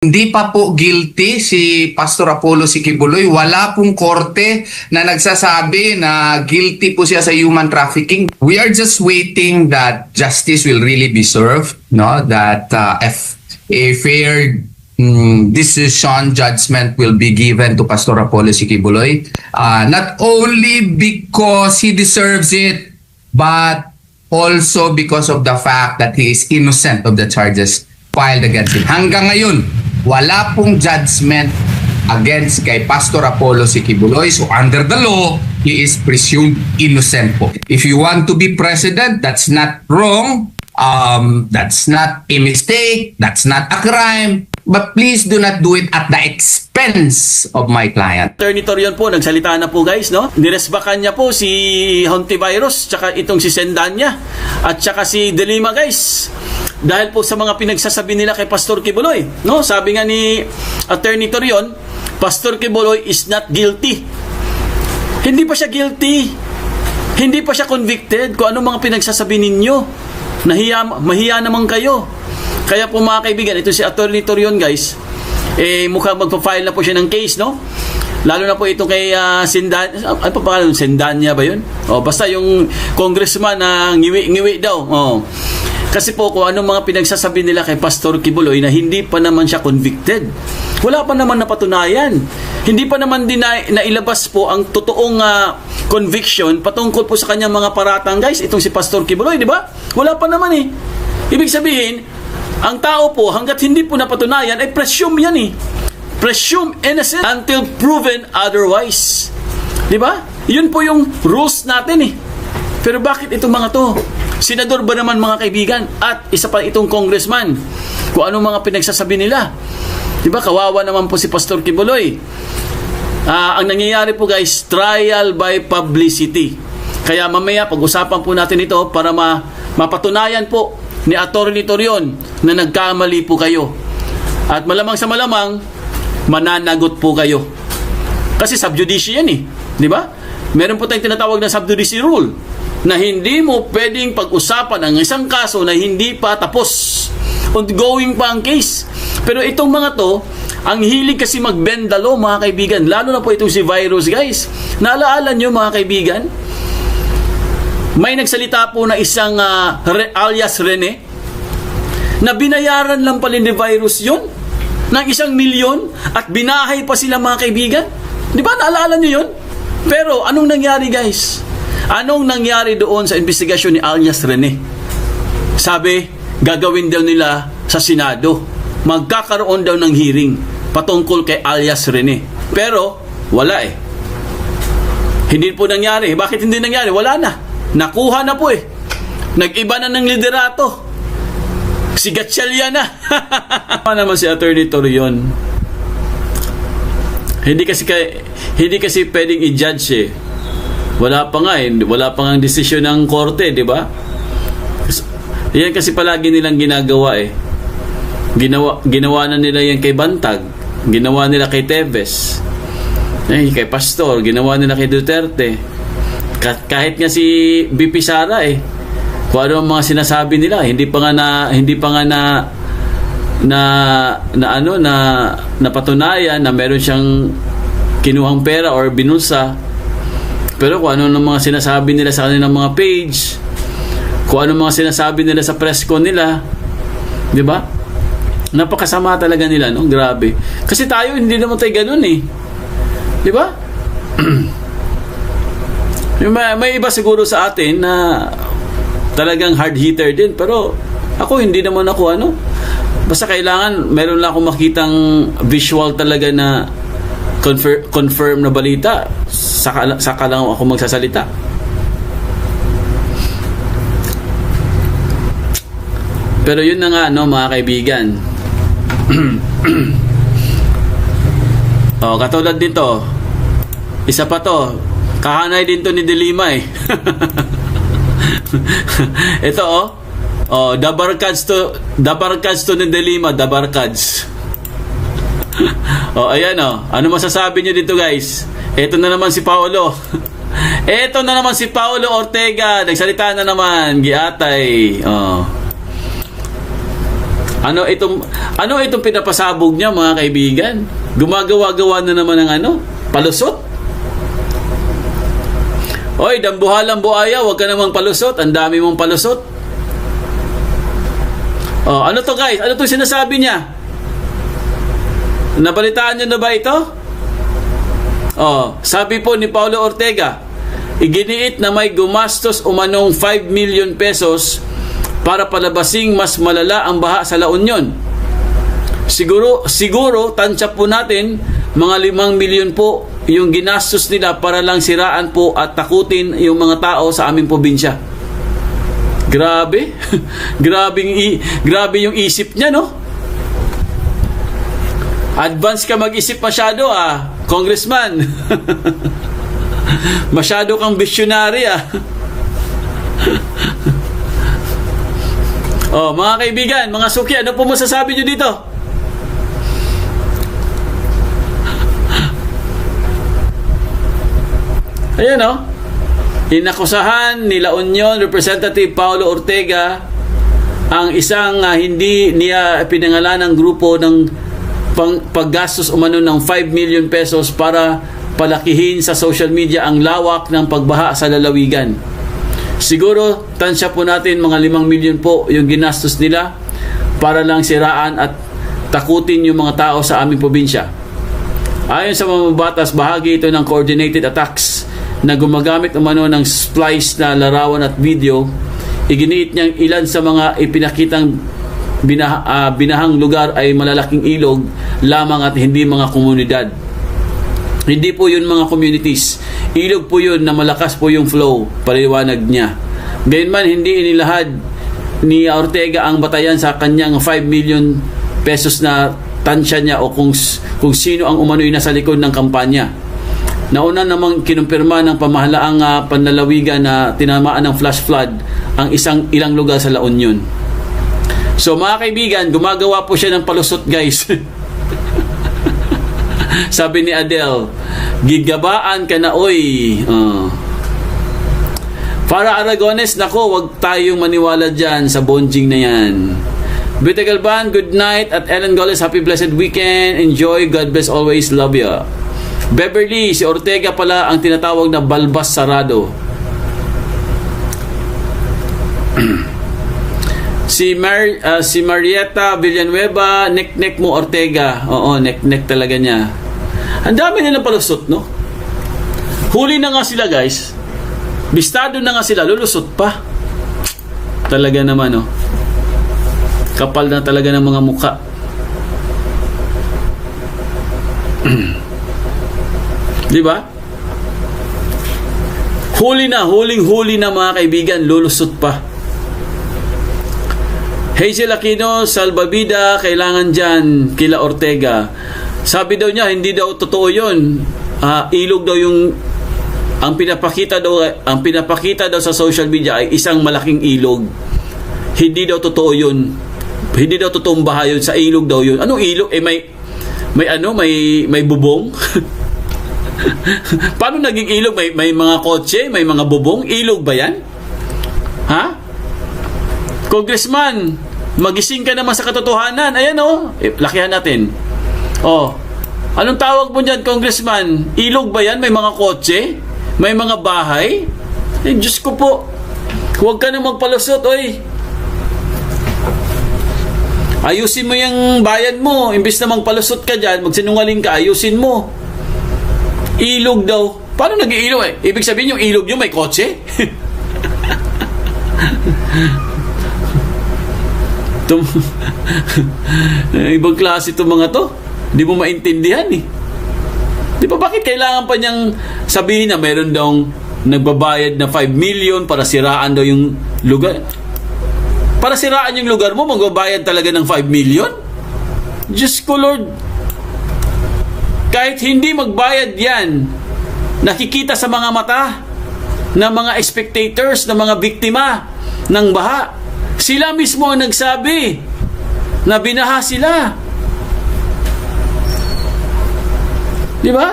Hindi pa po guilty si Pastor Apollo Sikibuloy. Wala pong korte na nagsasabi na guilty po siya sa human trafficking. We are just waiting that justice will really be served, no? That if a fair decision, judgment will be given to Pastor Apollo Sikibuloy. Not only because he deserves it, but also because of the fact that he is innocent of the charges filed against him. Hanggang ngayon, wala pong judgment against kay Pastor Apollo Sikibuloy. So under the law, he is presumed innocent po. If you want to be president, that's not wrong. That's not a mistake. That's not a crime. But please do not do it at the expense of my client. Attorney Torion po, nagsalita na po guys, no? Niresbakan niya po si Hontivirus, tsaka itong si Sendanya, at tsaka si Delima guys. Dahil po sa mga pinagsasabi nila kay Pastor Kibuloy, no? Sabi nga ni Attorney Torion, Pastor Kibuloy is not guilty. Hindi pa siya guilty. Hindi pa siya convicted. Kung ano mga pinagsasabi ninyo, mahiya naman kayo. Kaya po mga kaibigan, ito si Attorney Torion guys, mukhang magpa-file na po siya ng case, no? Lalo na po ito kay Sendanya. Ano pa pangalan? Sendanya ba yun? Basta yung congressman na ngiwi daw. Kasi po kung anong mga pinagsasabi nila kay Pastor Kibuloy na hindi pa naman siya convicted. Wala pa naman napatunayan. Hindi pa naman din nailabas po ang totoong conviction patungkol po sa kanyang mga paratang guys. Itong si Pastor Kibuloy, di ba? Wala pa naman eh. Ibig sabihin, ang tao po hanggat hindi po napatunayan ay presume yan eh. Presume innocent until proven otherwise. Di ba? Yun po yung rules natin eh. Pero bakit itong mga to? Senador ba naman mga kaibigan? At isa pa itong congressman. Kung anong mga pinagsasabi nila. Diba? Kawawa naman po si Pastor Kibuloy. Ang nangyayari po guys, trial by publicity. Kaya mamaya pag-usapan po natin ito para mapatunayan po ni Attorney Torion na nagkamali po kayo. At malamang sa malamang, mananagot po kayo. Kasi subjudice yan eh. Diba? Meron po tayong tinatawag na subjudice rule na hindi mo pwedeng pag-usapan ang isang kaso na hindi pa tapos. Ongoing pa ang case. Pero itong mga to, ang hilig kasi mag-bend the law mga kaibigan. Lalo na po itong si Virus guys. Naalaala nyo mga kaibigan? May nagsalita po na isang alias Rene na binayaran lang pala ni Virus yun ng 1 milyon at binahay pa sila mga kaibigan. Di ba? Naalaala nyo yun? Pero anong nangyari guys? Anong nangyari doon sa investigasyon ni alias Rene? Sabi, gagawin daw nila sa Senado. Magkakaroon daw ng hearing patungkol kay alias Rene. Pero, wala eh. Hindi po nangyari. Bakit hindi nangyari? Wala na. Nakuha na po eh. Nag-iba na ng liderato. Si Gatchalian na. Ano naman si Attorney Torion? Hindi kasi pwedeng i-judge eh. Wala pa nga eh. Wala pa nga ang desisyon ng korte, di ba? Yan kasi palagi nilang ginagawa eh. Ginawa na nila yan kay Bantag. Ginawa nila kay Teves. Kay Pastor. Ginawa nila kay Duterte. Kahit nga si BP Sara eh. Kung ano ang mga sinasabi nila, hindi pa nga napatunayan na meron siyang kinuhang pera or binulsa. Pero kung ano ng mga sinasabi nila sa kanilang mga page, kung ano mga sinasabi nila sa press con nila, di ba? Napakasama talaga nila, no? Grabe. Kasi tayo hindi naman tayo ganun eh. Di ba? May iba siguro sa atin na talagang hard hitter din, pero ako hindi naman ako basta kailangan meron lang akong makitang visual talaga na confirm na balita, saka lang ako magsasalita. Pero yun na nga mga kaibigan. Katulad dito, isa pa to, kahanay din to ni Delima eh. Ito Dabarkads to ni Delima, Dabarkads. Ayan ano masasabi nyo dito guys? Ito na naman si Paolo. Ito na naman si Paolo Ortega. Nagsalita na naman, giatay. Ano itong pinapasabog niya, mga kaibigan? Gumagawa-gawa na naman ng palusot. Oy, dambuhalang buaya, wag ka namang palusot. Ang dami mong palusot. Oh, ano to guys? Ano to sinasabi niya? Nabalitaan niyo na ba ito? Oh, sabi po ni Paulo Ortega, iginiit na may gumastos umanong 5 million pesos para palabasing mas malala ang baha sa La Union. Siguro tansya po natin mga 5 milyon po yung ginastos nila para lang siraan po at takutin yung mga tao sa aming probinsya. Grabe. Grabe yung isip niya, no? Advance ka mag-isip masyado, Congressman. Masyado kang visionary, Oh, mga kaibigan, mga suki, ano po masasabi nyo dito? Ayan, inakusahan ni La Union Representative Paulo Ortega ang isang hindi niya pinangalan ng grupo ng paggastos umano ng 5 million pesos para palakihin sa social media ang lawak ng pagbaha sa lalawigan. Siguro, tansya po natin mga 5 milyon po yung ginastos nila para lang siraan at takutin yung mga tao sa aming probinsya. Ayon sa mambabatas, bahagi ito ng coordinated attacks na gumagamit umano ng splice na larawan at video. Iginiit niyang ilan sa mga ipinakitang binahang lugar ay malalaking ilog lamang at hindi mga komunidad. Hindi po yun mga communities. Ilog po yun na malakas po yung flow, paliwanag niya. Gayunman, hindi inilahad ni Ortega ang batayan sa kanyang 5 million pesos na tansya niya o kung sino ang umano'y nasa likod ng kampanya. Nauna namang kinumpirma ng pamahalaang panlalawigan na tinamaan ng flash flood ang ilang lugar sa La Union. So mga kaibigan, gumagawa po siya ng palusot, guys. Sabi ni Adele, gigabaan ka na, oy. Para Aragones, nako, wag tayong maniwala dyan sa bonjing na yan. Bita Galban, good night. At Ellen Goles, happy blessed weekend. Enjoy, God bless always, love ya. Beverly, si Ortega pala ang tinatawag na balbas sarado. Si Marietta Villanueva, nek mo Ortega. Oo, nek talaga niya. Ang dami nilang palusot, no? Huli na nga sila, guys. Bistado na nga sila, lulusot pa. Talaga naman, no? Kapal na talaga ng mga mukha. Di ba? Huling-huli na mga kaibigan, lulusot pa. Hazel Aquino, Salbabida, kailangan dyan kila Ortega. Sabi daw niya, hindi daw totoo yun. Ilog daw yung ang pinapakita daw sa social media ay isang malaking ilog. Hindi daw totoo yun. Hindi daw totoong baha yun. Sa ilog daw yun. Anong ilog? May bubong? Paano naging ilog? May mga kotse? May mga bubong? Ilog ba yan? Ha? Congressman, magising ka naman sa katotohanan. Ayan lakihan natin. Anong tawag mo dyan, Congressman? Ilog ba yan? May mga kotse? May mga bahay? Diyos ko po. Huwag ka na magpalusot, oy. Ayusin mo yung bayan mo. Imbis na magpalusot ka dyan, magsinungaling ka, ayusin mo. Ilog daw. Paano nag-iilog Ibig sabihin yung ilog nyo may kotse? Ibang klase itong mga to. Di mo maintindihan Di ba bakit kailangan pa niyang sabihin na meron daw nagbabayad na 5 million para siraan daw yung lugar? Para siraan yung lugar mo, magbabayad talaga ng 5 million? Diyos ko Lord. Kahit hindi magbayad yan, nakikita sa mga mata ng mga spectators, ng mga biktima ng baha. Sila mismo ang nagsabi na binaha sila. Di ba?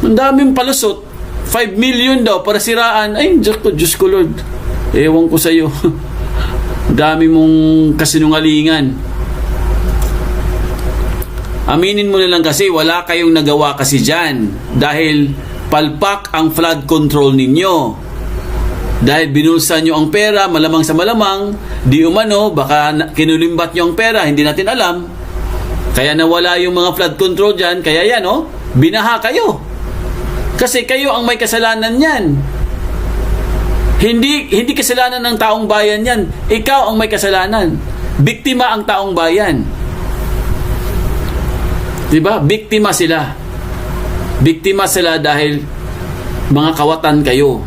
Ang daming palusot. 5 million daw para siraan. Ay, Diyos ko Lord. Ewan ko sa'yo. Dami mong kasinungalingan. Aminin mo na lang kasi wala kayong nagawa kasi dyan dahil palpak ang flood control ninyo. Dahil binulsa nyo ang pera, malamang sa malamang, di umano, baka kinulimbat nyo ang pera, hindi natin alam. Kaya nawala yung mga flood control dyan, kaya yan, oh, binaha kayo. Kasi kayo ang may kasalanan yan. Hindi kasalanan ng taong bayan yan. Ikaw ang may kasalanan. Biktima ang taong bayan. Diba? Biktima sila. Biktima sila dahil mga kawatan kayo.